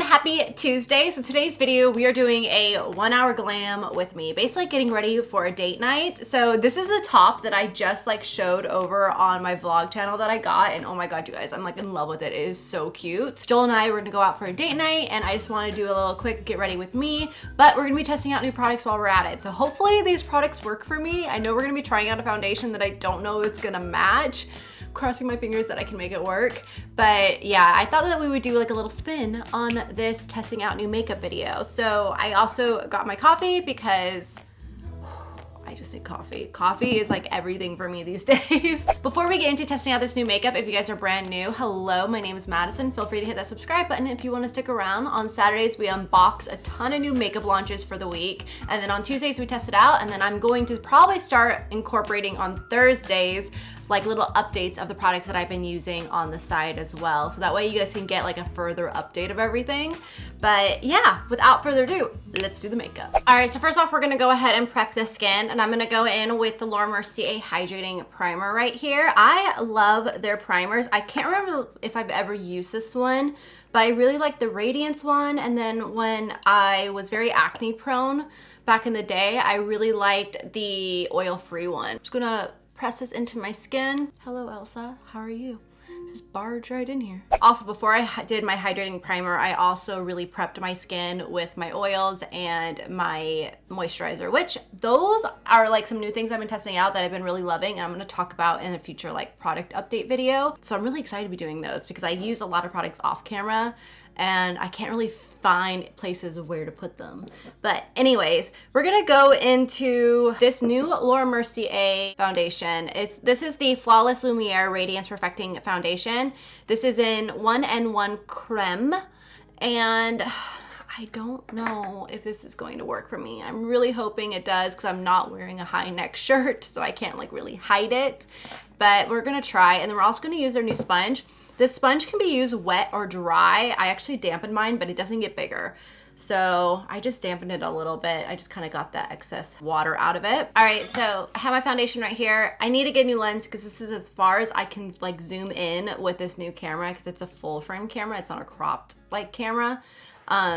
everyone, happy Tuesday. So today's video, we are doing a 1 hour glam with me, basically getting ready for a date night. So this is a top that I just showed over on my vlog channel that I got, and oh my god, you guys, I'm in love with it. It is so cute. Joel and I were gonna go out for a date night, and I just want to do a little quick get ready with me, but we're gonna be testing out new products while we're at it. So hopefully these products work for me. I know we're gonna be trying out a foundation that I don't know it's gonna match. Crossing my fingers that I can make it work. But yeah, I thought that we would do a little spin on this testing out new makeup video. So I also got my coffee because I just need coffee. Coffee is everything for me these days. Before we get into testing out this new makeup, if you guys are brand new, hello, my name is Madison. Feel free to hit that subscribe button if you want to stick around. On Saturdays, we unbox a ton of new makeup launches for the week. And then on Tuesdays, we test it out. And then I'm going to probably start incorporating on Thursdays little updates of the products that I've been using on the side as well. So that way you guys can get a further update of everything. But yeah, without further ado, let's do the makeup. All right, so first off, we're gonna go ahead and prep the skin, and I'm gonna go in with the Laura Mercier Hydrating Primer right here. I love their primers. I can't remember if I've ever used this one, but I really like the Radiance one. And then when I was very acne prone back in the day, I really liked the oil-free one. I'm just gonna press this into my skin. Hello, Elsa. How are you? Just barge right in here. Also, before I did my hydrating primer, I also really prepped my skin with my oils and my moisturizer, which those are some new things I've been testing out that I've been really loving, and I'm gonna talk about in a future product update video. So I'm really excited to be doing those because I use a lot of products off camera and I can't really find places of where to put them. But anyways, we're gonna go into this new Laura Mercier foundation. This is the Flawless Lumiere Radiance Perfecting Foundation. This is in 1N1 Creme, and I don't know if this is going to work for me. I'm really hoping it does because I'm not wearing a high neck shirt, so I can't really hide it. But we're gonna try, and then we're also gonna use their new sponge. This sponge can be used wet or dry. I actually dampened mine, but it doesn't get bigger. So I just dampened it a little bit. I just kind of got that excess water out of it. All right, so I have my foundation right here. I need to get a new lens because this is as far as I can zoom in with this new camera because it's a full frame camera. It's not a cropped camera.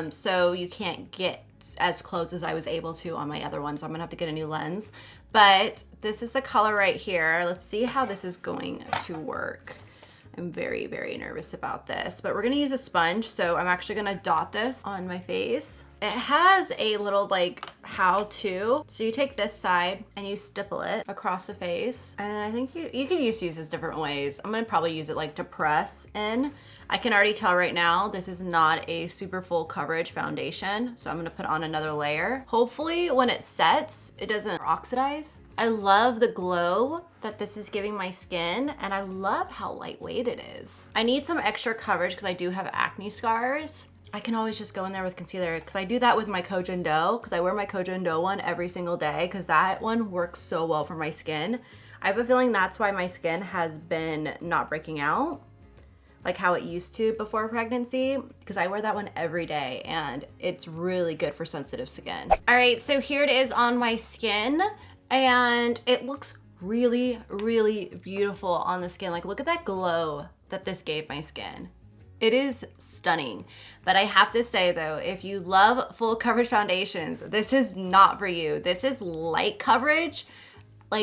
So you can't get as close as I was able to on my other one. So I'm gonna have to get a new lens. But this is the color right here. Let's see how this is going to work. I'm very, very nervous about this, but we're gonna use a sponge. So I'm actually gonna dot this on my face. It has a little how-to. So you take this side and you stipple it across the face. And then I think you can use this different ways. I'm gonna probably use it to press in. I can already tell right now, this is not a super full coverage foundation. So I'm gonna put on another layer. Hopefully when it sets, it doesn't oxidize. I love the glow that this is giving my skin, and I love how lightweight it is. I need some extra coverage because I do have acne scars. I can always just go in there with concealer because I do that with my Kojan Dough because I wear my Kojan Dough one every single day because that one works so well for my skin. I have a feeling that's why my skin has been not breaking out like how it used to before pregnancy, because I wear that one every day and it's really good for sensitive skin. All right, so here it is on my skin and it looks really, really beautiful on the skin. Look at that glow that this gave my skin. It is stunning. But I have to say though, if you love full coverage foundations, this is not for you. This is light coverage.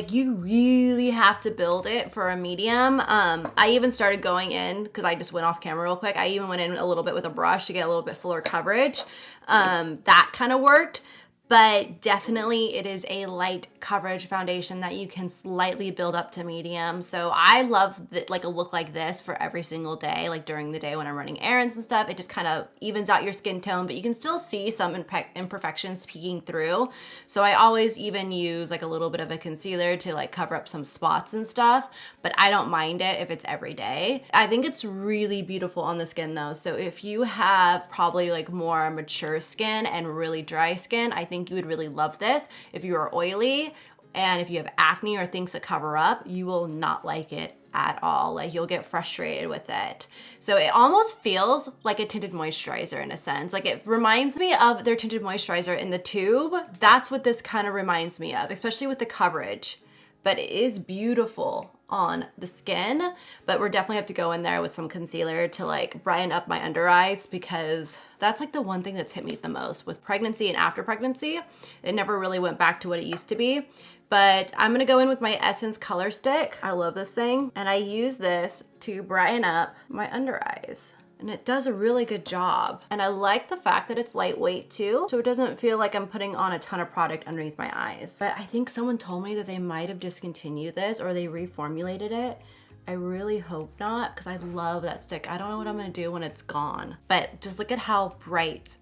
You really have to build it for a medium. I even started going in, because I just went off camera real quick, I even went in a little bit with a brush to get a little bit fuller coverage. That kind of worked. But definitely it is a light coverage foundation that you can slightly build up to medium. So I love a look like this for every single day, during the day when I'm running errands and stuff. It just kind of evens out your skin tone, but you can still see some imperfections peeking through. So I always even use a little bit of a concealer to cover up some spots and stuff, but I don't mind it if it's every day. I think it's really beautiful on the skin though. So if you have probably more mature skin and really dry skin, I think you would really love this. If you are oily and if you have acne or things that cover up, you will not like it at all. You'll get frustrated with it. So it almost feels like a tinted moisturizer in a sense. It reminds me of their tinted moisturizer in the tube. That's what this kind of reminds me of, especially with the coverage. But it is beautiful on the skin, but we're definitely have to go in there with some concealer to like brighten up my under eyes, because that's like the one thing that's hit me the most with pregnancy and after pregnancy. It never really went back to what it used to be. But I'm gonna go in with my Essence Color Stick. I love this thing. And I use this to brighten up my under eyes. And it does a really good job. And I like the fact that it's lightweight too, so it doesn't feel like I'm putting on a ton of product underneath my eyes. But I think someone told me that they might have discontinued this or they reformulated it. I really hope not, because I love that stick. I don't know what I'm gonna do when it's gone. But just look at how bright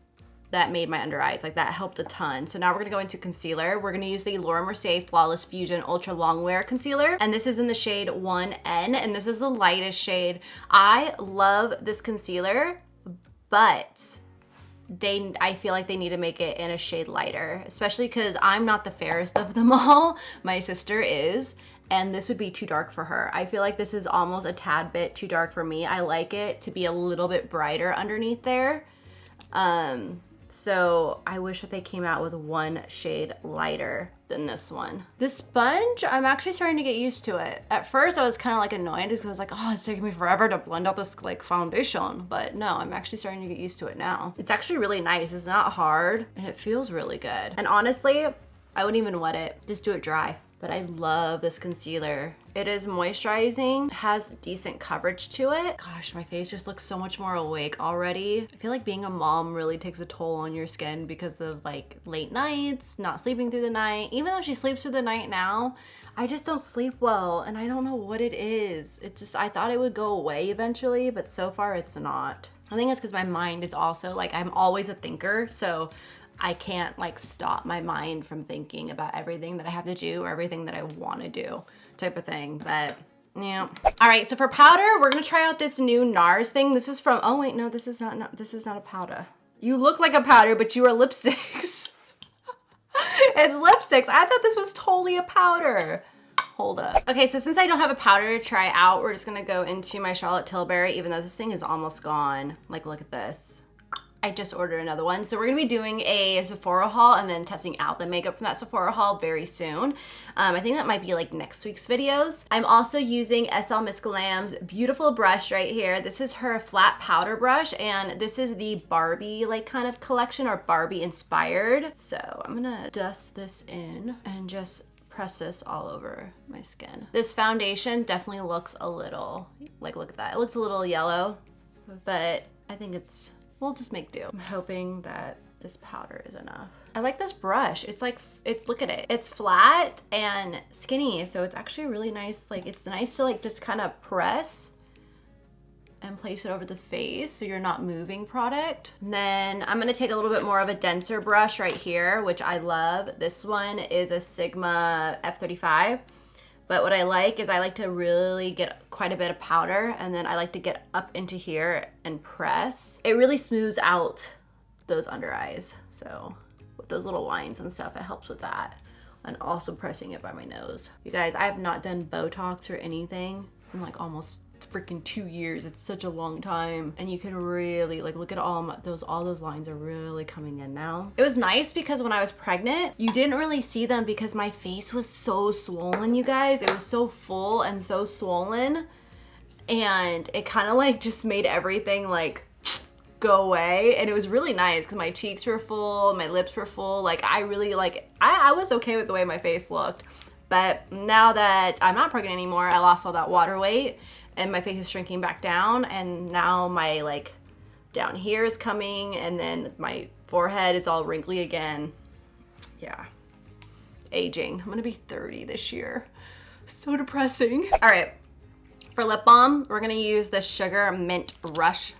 that made my under eyes. Like, that helped a ton. So now we're gonna go into concealer. We're gonna use the Laura Mercier Flawless Fusion Ultra Longwear Concealer. And this is in the shade 1N, and this is the lightest shade. I love this concealer, but I feel like they need to make it in a shade lighter, especially because I'm not the fairest of them all. My sister is, and this would be too dark for her. I feel like this is almost a tad bit too dark for me. I like it to be a little bit brighter underneath there. So I wish that they came out with one shade lighter than this one. This sponge, I'm actually starting to get used to it. At first I was kind of like annoyed because I was like, oh, it's taking me forever to blend out this like foundation. But no, I'm actually starting to get used to it now. It's actually really nice. It's not hard and it feels really good. And honestly, I wouldn't even wet it. Just do it dry. But I love this concealer. It is moisturizing, has decent coverage to it. Gosh, my face just looks so much more awake already. I feel like being a mom really takes a toll on your skin because of like late nights, not sleeping through the night. Even though she sleeps through the night now, I just don't sleep well and I don't know what it is. It just, I thought it would go away eventually, but so far it's not. I think it's because my mind is also like, I'm always a thinker, so I can't like stop my mind from thinking about everything that I have to do or everything that I want to do type of thing. But yeah. All right, so for powder, we're gonna try out this new NARS thing. This is from, oh wait, no, this is not a powder. You look like a powder, but you are lipsticks. It's lipsticks. I thought this was totally a powder. Hold up. Okay, so since I don't have a powder to try out, we're just gonna go into my Charlotte Tilbury, even though this thing is almost gone. Like, look at this. I just ordered another one. So we're gonna be doing a Sephora haul and then testing out the makeup from that Sephora haul very soon. I think that might be like next week's videos. I'm also using SL Miss Glam's beautiful brush right here. This is her flat powder brush, and this is the Barbie like kind of collection, or Barbie inspired. So I'm gonna dust this in and just press this all over my skin. This foundation definitely looks a little, like, look at that. It looks a little yellow, but I think it's, we'll just make do. I'm hoping that this powder is enough. I like this brush. It's like, look at it. It's flat and skinny, so it's actually really nice. Like, it's nice to like just kind of press and place it over the face so you're not moving product. And then I'm gonna take a little bit more of a denser brush right here, which I love. This one is a Sigma F35. But what I like is I like to really get quite a bit of powder, and then I like to get up into here and press. It really smooths out those under eyes. So with those little lines and stuff, it helps with that. And also pressing it by my nose. You guys, I have not done Botox or anything in like almost freaking 2 years. It's such a long time, and you can really like look at all those lines are really coming in now. It was nice because when I was pregnant, you didn't really see them because my face was so swollen, you guys. It was so full and so swollen, and it kind of like just made everything like go away. And it was really nice because my cheeks were full, my lips were full. Like, I really like, I was okay with the way my face looked. But now that I'm not pregnant anymore, I lost all that water weight and my face is shrinking back down, and now my like down here is coming, and then my forehead is all wrinkly again. Yeah, aging. I'm gonna be 30 this year. So depressing. All right, for lip balm, we're gonna use the Sugar Mint Rush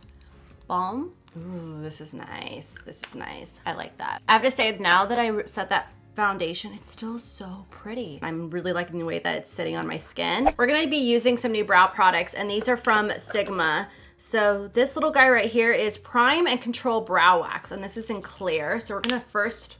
Balm. Ooh, this is nice. This is nice. I like that. I have to say, now that I set that foundation, it's still so pretty. I'm really liking the way that it's sitting on my skin. We're gonna be using some new brow products, and these are from Sigma. So this little guy right here is Prime and Control Brow Wax, and this is in clear. So we're gonna first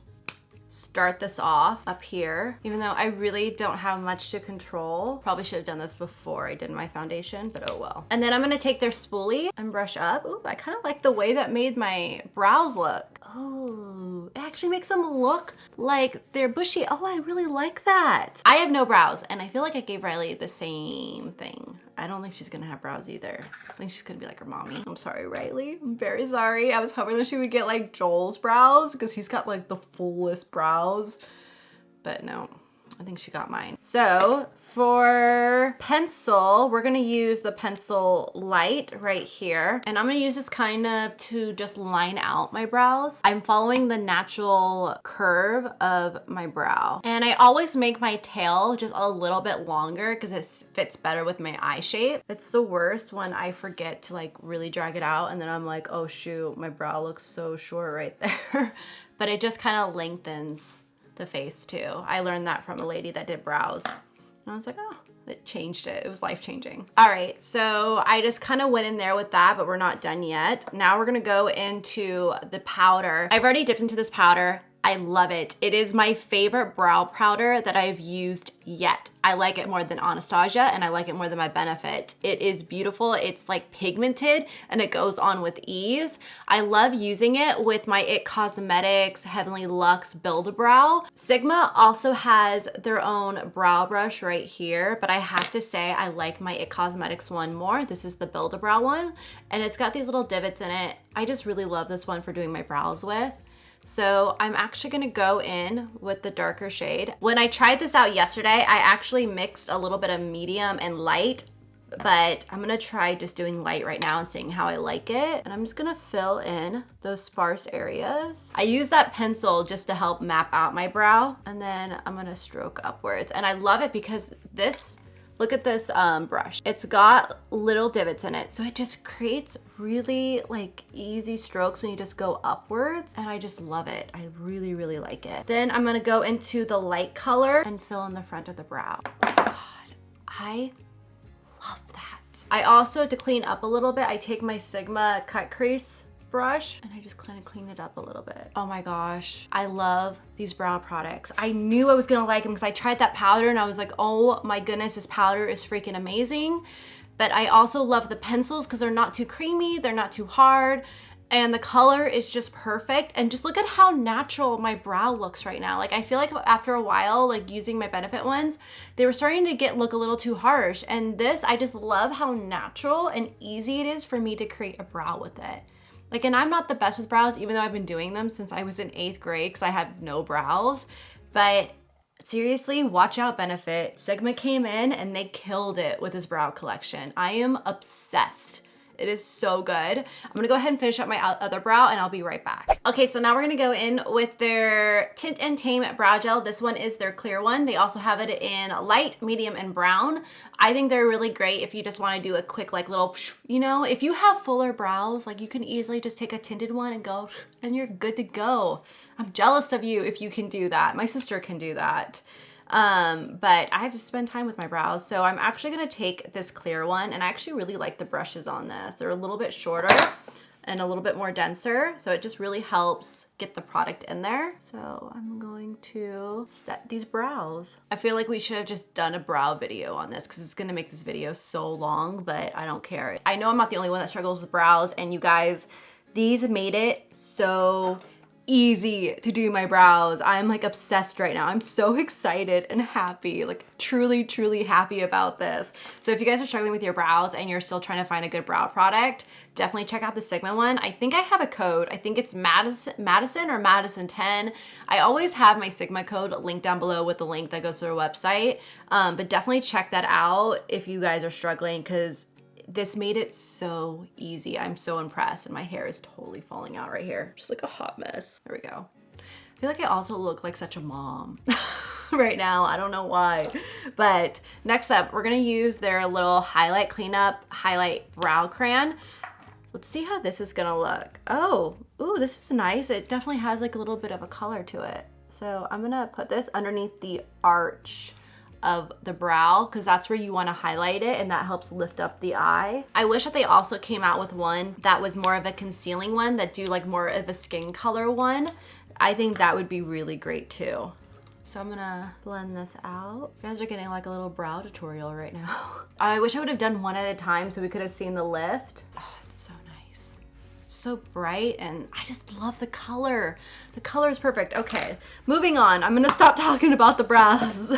start this off up here, even though I really don't have much to control. Probably should have done this before I did my foundation, but oh well. And then I'm gonna take their spoolie and brush up. Ooh, I kind of like the way that made my brows look. Oh, it actually makes them look like they're bushy. Oh, I really like that. I have no brows, and I feel like I gave Riley the same thing. I don't think she's gonna have brows either. I think she's gonna be like her mommy. I'm sorry, Riley. I'm very sorry. I was hoping that she would get like Joel's brows because he's got like the fullest brows, but no. I think she got mine. So for pencil, we're gonna use the pencil light right here. And I'm gonna use this kind of to just line out my brows. I'm following the natural curve of my brow. And I always make my tail just a little bit longer because it fits better with my eye shape. It's the worst when I forget to like really drag it out and then I'm like, oh shoot, my brow looks so short right there. But it just kind of lengthens the face too. I learned that from a lady that did brows. And I was like, oh, it changed it. It was life-changing. All right, so I just kind of went in there with that, but we're not done yet. Now we're gonna go into the powder. I've already dipped into this powder. I love it. It is my favorite brow powder that I've used yet. I like it more than Anastasia and I like it more than my Benefit. It is beautiful. It's like pigmented and it goes on with ease. I love using it with my IT Cosmetics Heavenly Luxe Build-A-Brow. Sigma also has their own brow brush right here, but I have to say I like my IT Cosmetics one more. This is the Build-A-Brow one and it's got these little divots in it. I just really love this one for doing my brows with. So I'm actually gonna go in with the darker shade. When I tried this out yesterday, I actually mixed a little bit of medium and light, but I'm gonna try just doing light right now and seeing how I like it. And I'm just gonna fill in those sparse areas. I use that pencil just to help map out my brow. And then I'm gonna stroke upwards. And I love it because this, look at this brush. It's got little divots in it. So it just creates really like easy strokes when you just go upwards. And I just love it. I really, really like it. Then I'm gonna go into the light color and fill in the front of the brow. God, I love that. I also, to clean up a little bit, I take my Sigma cut crease brush and I just kind of clean it up a little bit. Oh my gosh, I love these brow products. I knew I was gonna like them because I tried that powder and I was like, oh my goodness, this powder is freaking amazing. But I also love the pencils because they're not too creamy, they're not too hard, and the color is just perfect. And just look at how natural my brow looks right now. Like I feel like after a while, like using my Benefit ones, they were starting to look a little too harsh. And this, I just love how natural and easy it is for me to create a brow with it. Like, and I'm not the best with brows, even though I've been doing them since I was in 8th grade because I had no brows. But seriously, watch out, Benefit. Sigma came in and they killed it with this brow collection. I am obsessed. It is so good. I'm gonna go ahead and finish up my other brow and I'll be right back. Okay, so now we're gonna go in with their Tint and Tame Brow Gel. This one is their clear one. They also have it in light, medium, and brown. I think they're really great if you just wanna do a quick like little, you know, if you have fuller brows, like you can easily just take a tinted one and go, and you're good to go. I'm jealous of you if you can do that. My sister can do that. But I have to spend time with my brows. So I'm actually gonna take this clear one, and I actually really like the brushes on this. They're a little bit shorter and a little bit more denser. So it just really helps get the product in there. So I'm going to set these brows. I feel like we should have just done a brow video on this because it's gonna make this video so long, but I don't care. I know I'm not the only one that struggles with brows, and you guys, these made it so easy to do my brows. I'm like obsessed right now. I'm so excited and happy, like truly, truly happy about this. So if you guys are struggling with your brows and you're still trying to find a good brow product, definitely check out the Sigma one. I think I have a code. I think it's Madison or Madison 10. I always have my Sigma code linked down below with the link that goes to their website. But definitely check that out if you guys are struggling, because this made it so easy. I'm so impressed, and my hair is totally falling out right here. Just like a hot mess. There we go. I feel like I also look like such a mom right now. I don't know why. But next up, we're gonna use their little highlight cleanup highlight brow crayon. Let's see how this is gonna look. Oh, ooh, this is nice. It definitely has like a little bit of a color to it. So I'm gonna put this underneath the arch of the brow because that's where you want to highlight it, and that helps lift up the eye. I wish that they also came out with one that was more of a concealing one, that do like more of a skin color one. I think that would be really great too. So I'm gonna blend this out. You guys are getting like a little brow tutorial right now. I wish I would have done one at a time so we could have seen the lift. Oh, it's so nice. It's so bright and I just love the color. The color is perfect. Okay, moving on. I'm gonna stop talking about the brows.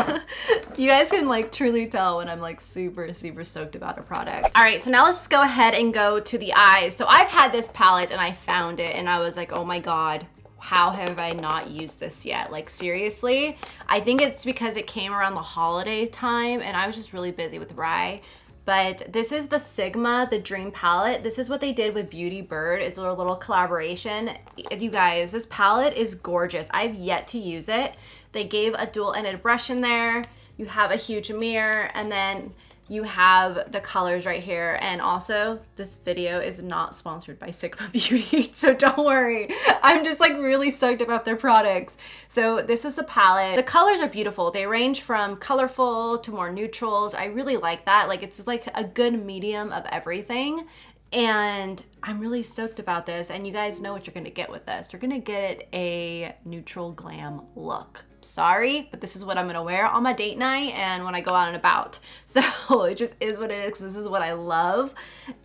You guys can like truly tell when I'm like super stoked about a product. All right, so now let's just go ahead and go to the eyes. So I've had this palette and I found it and I was like, oh my God, how have I not used this yet? Like seriously, I think it's because it came around the holiday time and I was just really busy with Rye. But this is the Sigma, the Dream Palette. This is what they did with Beauty Bird. It's a little collaboration. If you guys, this palette is gorgeous. I've yet to use it. They gave a dual-ended brush in there. You have a huge mirror, and then you have the colors right here. And also, this video is not sponsored by Sigma Beauty, so don't worry. I'm just like really stoked about their products. So this is the palette. The colors are beautiful. They range from colorful to more neutrals. I really like that. Like it's like a good medium of everything. And I'm really stoked about this. And you guys know what you're gonna get with this. You're gonna get a neutral glam look. Sorry, but this is what I'm gonna wear on my date night and when I go out and about. So it just is what it is. This is what I love.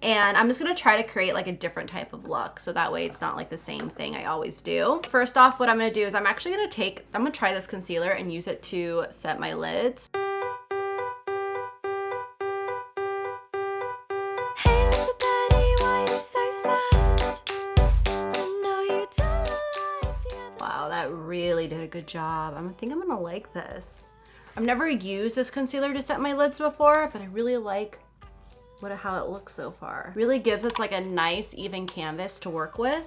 And I'm just gonna try to create like a different type of look. So that way it's not like the same thing I always do. First off, what I'm gonna do is I'm gonna try this concealer and use it to set my lids. Really did a good job. I think I'm gonna like this. I've never used this concealer to set my lids before, but I really like how it looks so far. Really gives us like a nice even canvas to work with.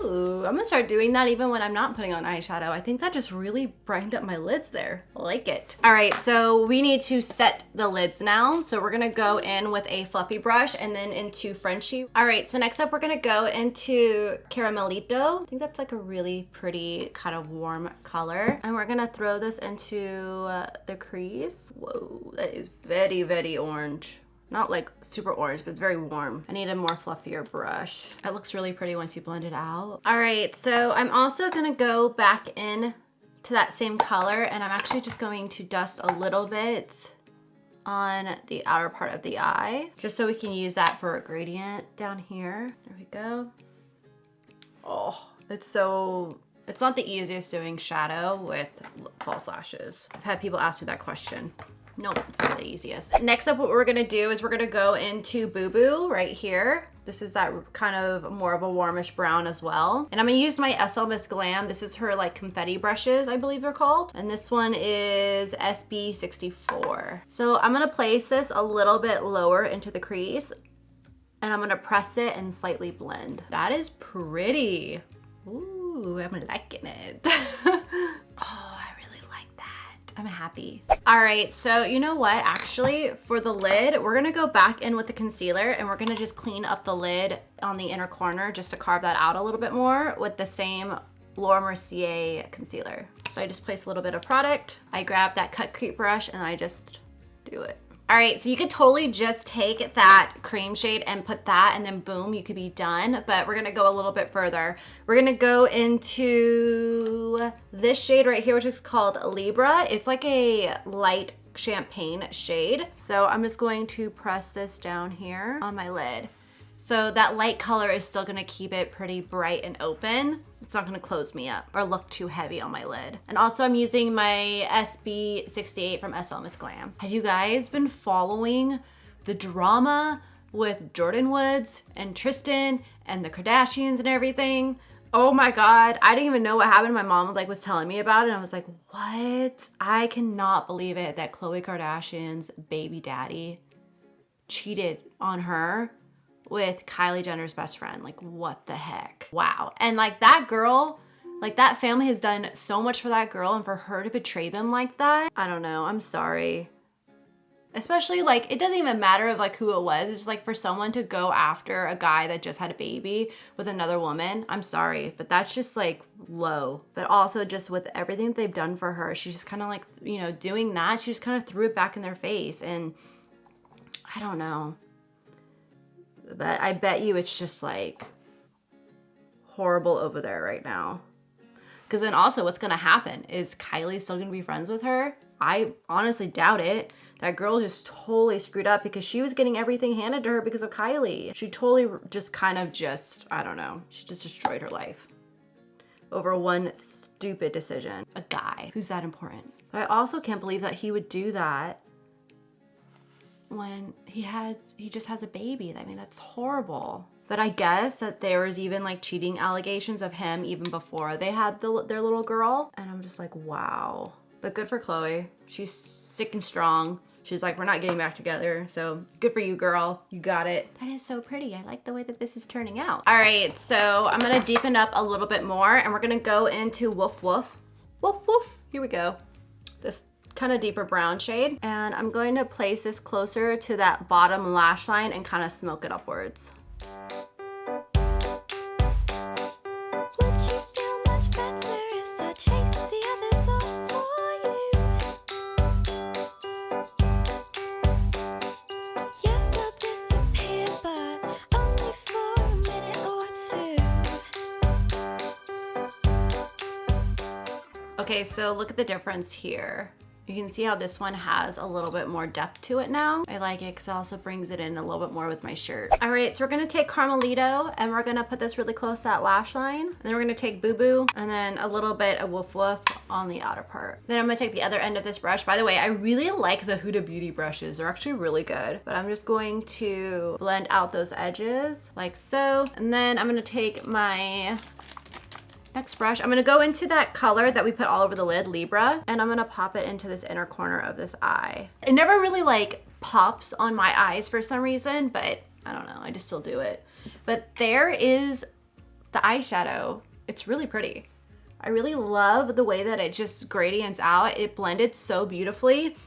Ooh, I'm gonna start doing that even when I'm not putting on eyeshadow. I think that just really brightened up my lids there. I like it. All right, so we need to set the lids now. So we're gonna go in with a fluffy brush and then into Frenchie. All right, so next up we're gonna go into Caramelito. I think that's like a really pretty kind of warm color. And we're gonna throw this into the crease. Whoa, that is very orange. Not like super orange, but it's very warm. I need a more fluffier brush. It looks really pretty once you blend it out. All right, so I'm also gonna go back in to that same color and I'm actually just going to dust a little bit on the outer part of the eye, just so we can use that for a gradient down here. There we go. Oh, it's not the easiest doing shadow with false lashes. I've had people ask me that question. No, it's not the easiest. Next up, what we're gonna do is we're gonna go into Boo Boo right here. This is that kind of more of a warmish brown as well. And I'm gonna use my SL Miss Glam. This is her like confetti brushes, I believe they're called. And this one is SB64. So I'm gonna place this a little bit lower into the crease and I'm gonna press it and slightly blend. That is pretty. Ooh, I'm liking it. I'm happy. All right, so you know what? Actually, for the lid, we're gonna go back in with the concealer and we're gonna just clean up the lid on the inner corner just to carve that out a little bit more with the same Laura Mercier concealer. So I just place a little bit of product. I grab that cut crease brush and I just do it. All right, so you could totally just take that cream shade and put that and then boom, you could be done. But we're gonna go a little bit further. We're gonna go into this shade right here, which is called Libra. It's like a light champagne shade. So I'm just going to press this down here on my lid. So that light color is still gonna keep it pretty bright and open. It's not gonna close me up or look too heavy on my lid. And also I'm using my SB68 from SL Miss Glam. Have you guys been following the drama with Jordan Woods and Tristan and the Kardashians and everything? Oh my God, I didn't even know what happened. My mom was telling me about it and I was like, what? I cannot believe it that Khloe Kardashian's baby daddy cheated on her with Kylie Jenner's best friend. Like, what the heck? Wow. And like that girl, like that family has done so much for that girl and for her to betray them like that, I don't know, I'm sorry. Especially like, it doesn't even matter of like who it was. It's just like for someone to go after a guy that just had a baby with another woman, I'm sorry, but that's just like low. But also just with everything that they've done for her, she's just kind of like, you know, doing that, she just kind of threw it back in their face. And I don't know. But I bet you it's just like horrible over there right now. Because then also what's gonna happen is Kylie's still gonna be friends with her I honestly doubt it. That girl just totally screwed up because she was getting everything handed to her because of Kylie. She totally just kind of I don't know. She just destroyed her life over one stupid decision. A guy who's that important. But I also can't believe that he would do that when he just has a baby. I mean, that's horrible. But I guess that there was even like cheating allegations of him even before they had their little girl. And I'm just like, wow. But good for Chloe. She's sick and strong. She's like, we're not getting back together. So good for you, girl. You got it. That is so pretty. I like the way that this is turning out. All right, so I'm gonna deepen up a little bit more and we're gonna go into Woof Woof. Woof Woof, here we go. This kind of deeper brown shade. And I'm going to place this closer to that bottom lash line and kind of smoke it upwards. Okay, so look at the difference here. You can see how this one has a little bit more depth to it now. I like it because it also brings it in a little bit more with my shirt. All right, so we're gonna take Carmelito and we're gonna put this really close to that lash line. And then we're gonna take Boo Boo and then a little bit of Woof Woof on the outer part. Then I'm gonna take the other end of this brush. By the way, I really like the Huda Beauty brushes. They're actually really good. But I'm just going to blend out those edges like so. And then I'm gonna take my next brush. I'm gonna go into that color that we put all over the lid, Libra, and I'm gonna pop it into this inner corner of this eye. It never really like pops on my eyes for some reason, but I don't know, I just still do it. But there is the eyeshadow. It's really pretty. I really love the way that it just gradients out. It blended so beautifully.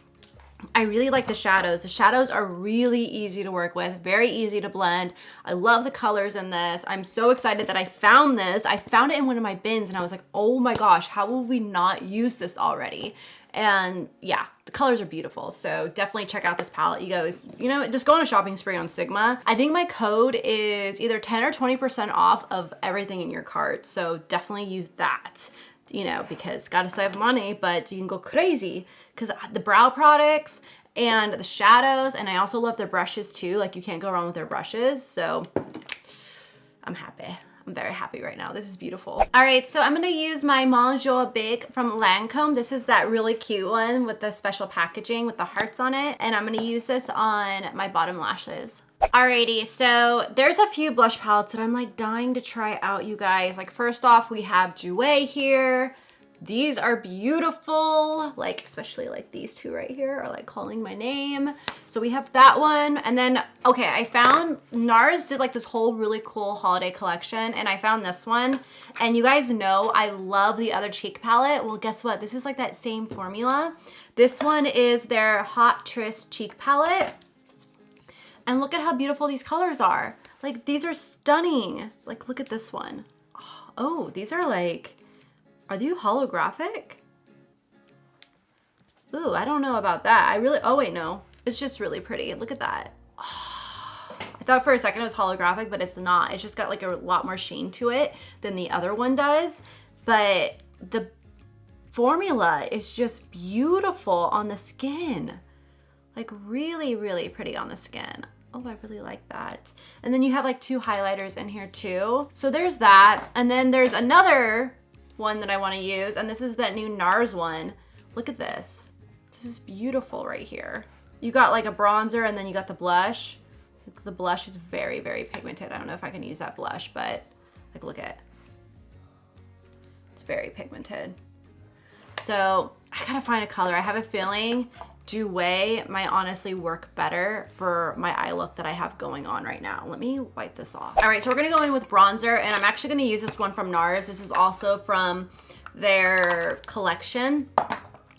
I really like the shadows. The shadows are really easy to work with, very easy to blend. I love the colors in this. I'm so excited that I found this. I found it in one of my bins and I was like, oh my gosh, how will we not use this already? And yeah, the colors are beautiful. So definitely check out this palette. You guys, you know, just go on a shopping spree on Sigma. I think my code is either 10 or 20% off of everything in your cart. So definitely use that, you know, because gotta save money, but you can go crazy because the brow products and the shadows, and I also love their brushes too. Like you can't go wrong with their brushes. So I'm happy. I'm very happy right now. This is beautiful. All right, so I'm gonna use my Monjoie Big from Lancome. This is that really cute one with the special packaging with the hearts on it. And I'm gonna use this on my bottom lashes. Alrighty, so there's a few blush palettes that I'm like dying to try out, you guys. Like first off, we have Jouer here. These are beautiful, like especially like these two right here are like calling my name. So we have that one. And then, okay, I found NARS did like this whole really cool holiday collection and I found this one. And you guys know I love the other cheek palette. Well, guess what? This is like that same formula. This one is their Hot Tryst cheek palette. And look at how beautiful these colors are. Like these are stunning. Like look at this one. Oh, these are like, are they holographic? Ooh, I don't know about that. Oh wait, no. It's just really pretty. Look at that. Oh, I thought for a second it was holographic, but it's not. It's just got like a lot more sheen to it than the other one does. But the formula is just beautiful on the skin. Like really, really pretty on the skin. Oh, I really like that. And then you have like two highlighters in here too. So there's that. And then there's another one that I want to use, and this is that new NARS one. Look at this. This is beautiful right here. You got like a bronzer and then you got the blush. The blush is very, very pigmented. I don't know if I can use that blush, but like look at it. It's very pigmented. So I gotta find a color. I have a feeling Jouer might honestly work better for my eye look that I have going on right now. Let me wipe this off. All right, so we're gonna go in with bronzer, and I'm actually gonna use this one from NARS. This is also from their collection,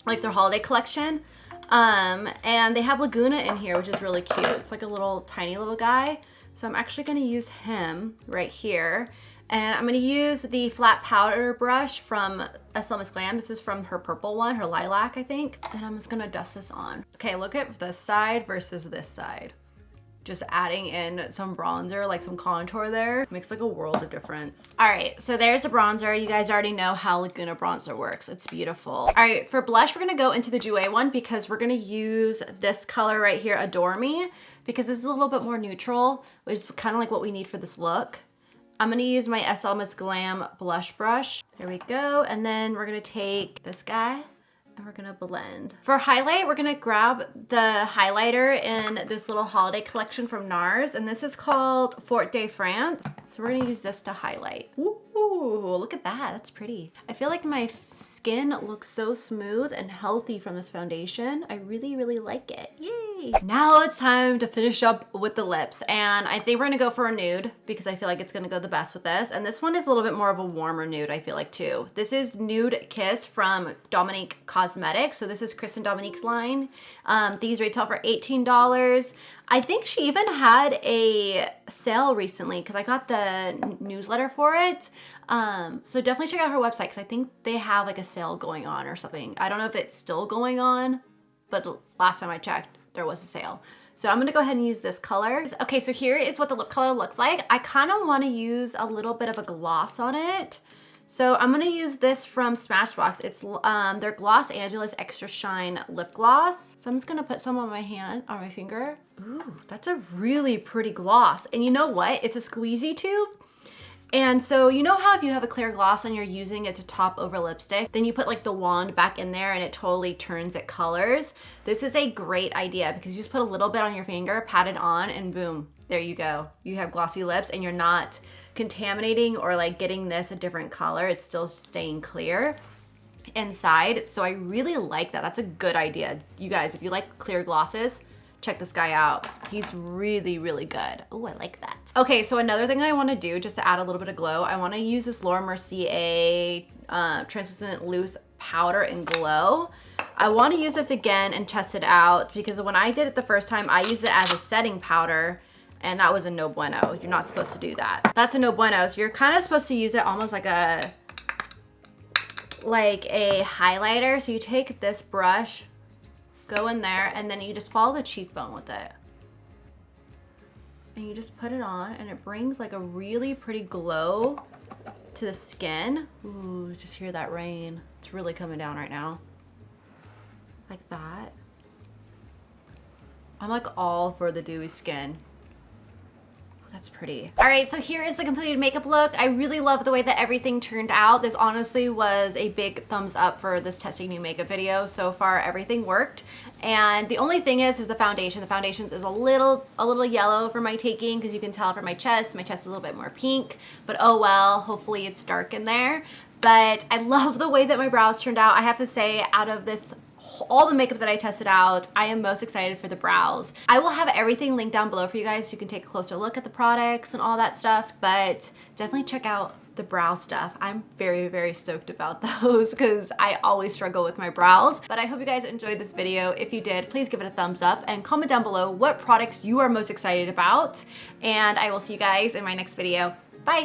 like their holiday collection. And they have Laguna in here, which is really cute. It's like a little tiny little guy. So I'm actually gonna use him right here. And I'm gonna use the flat powder brush from Estelle Miss Glam. This is from her purple one, her lilac, I think. And I'm just gonna dust this on. Okay, look at this side versus this side. just adding in some bronzer, like some contour there, makes like a world of difference. All right, so there's a bronzer. You guys already know how Laguna bronzer works. It's beautiful. All right, for blush, we're gonna go into the Jouer one because we're gonna use this color right here, Adore Me, because this is a little bit more neutral, which is kind of like what we need for this look. I'm gonna use my SL Miss Glam blush brush. There we go, and then we're gonna take this guy, and we're gonna blend. For highlight, we're gonna grab the highlighter in this little holiday collection from NARS, and this is called Fort de France. So we're gonna use this to highlight. Ooh, look at that, that's pretty. I feel like my skin looks so smooth and healthy from this foundation. I really, really like it, yay. Now it's time to finish up with the lips, and I think we're gonna go for a nude because I feel like it's gonna go the best with this, and this one is a little bit more of a warmer nude, I feel like too. This is Nude Kiss from Dominique Cosmetics, so this is Kristen Dominique's line. These retail for $18. I think she even had a sale recently because I got the newsletter for it. So definitely check out her website because I think they have like a sale going on or something. I don't know if it's still going on, but last time I checked, there was a sale. So I'm gonna go ahead and use this color. Okay, so here is what the lip color looks like. I kind of wanna use a little bit of a gloss on it. So I'm gonna use this from Smashbox. It's their Gloss Angeles Extra Shine Lip Gloss. So I'm just gonna put some on my hand, on my finger. Ooh, that's a really pretty gloss. And you know what? It's a squeezy tube. And so you know how if you have a clear gloss and you're using it to top over lipstick, then you put like the wand back in there and it totally turns it colors. This is a great idea because you just put a little bit on your finger, pat it on, and boom, there you go. You have glossy lips and you're not contaminating or like getting this a different color. It's still staying clear inside. So I really like that. That's a good idea. You guys, if you like clear glosses, check this guy out. He's really, really good. Oh, I like that. Okay, so another thing I wanna do just to add a little bit of glow, I wanna use this Laura Mercier Translucent Loose Powder in Glow. I wanna use this again and test it out because when I did it the first time, I used it as a setting powder and that was a no bueno. You're not supposed to do that. That's a no bueno. So you're kind of supposed to use it almost like a highlighter. So you take this brush, go in there, and then you just follow the cheekbone with it. And you just put it on, and it brings like a really pretty glow to the skin. Ooh, just hear that rain. It's really coming down right now. Like that. I'm like all for the dewy skin. That's pretty. All right, so here is the completed makeup look. I really love the way that everything turned out. This honestly was a big thumbs up for this testing new makeup video. So far, everything worked. And the only thing is the foundation. The foundation is a little yellow for my taking because you can tell from my chest. My chest is a little bit more pink, but oh well, hopefully it's dark in there. But I love the way that my brows turned out. I have to say, out of this all the makeup that I tested out, I am most excited for the brows. I will have everything linked down below for you guys so you can take a closer look at the products and all that stuff, but definitely check out the brow stuff. I'm very, very stoked about those because I always struggle with my brows. But I hope you guys enjoyed this video. If you did, please give it a thumbs up and comment down below what products you are most excited about. And I will see you guys in my next video.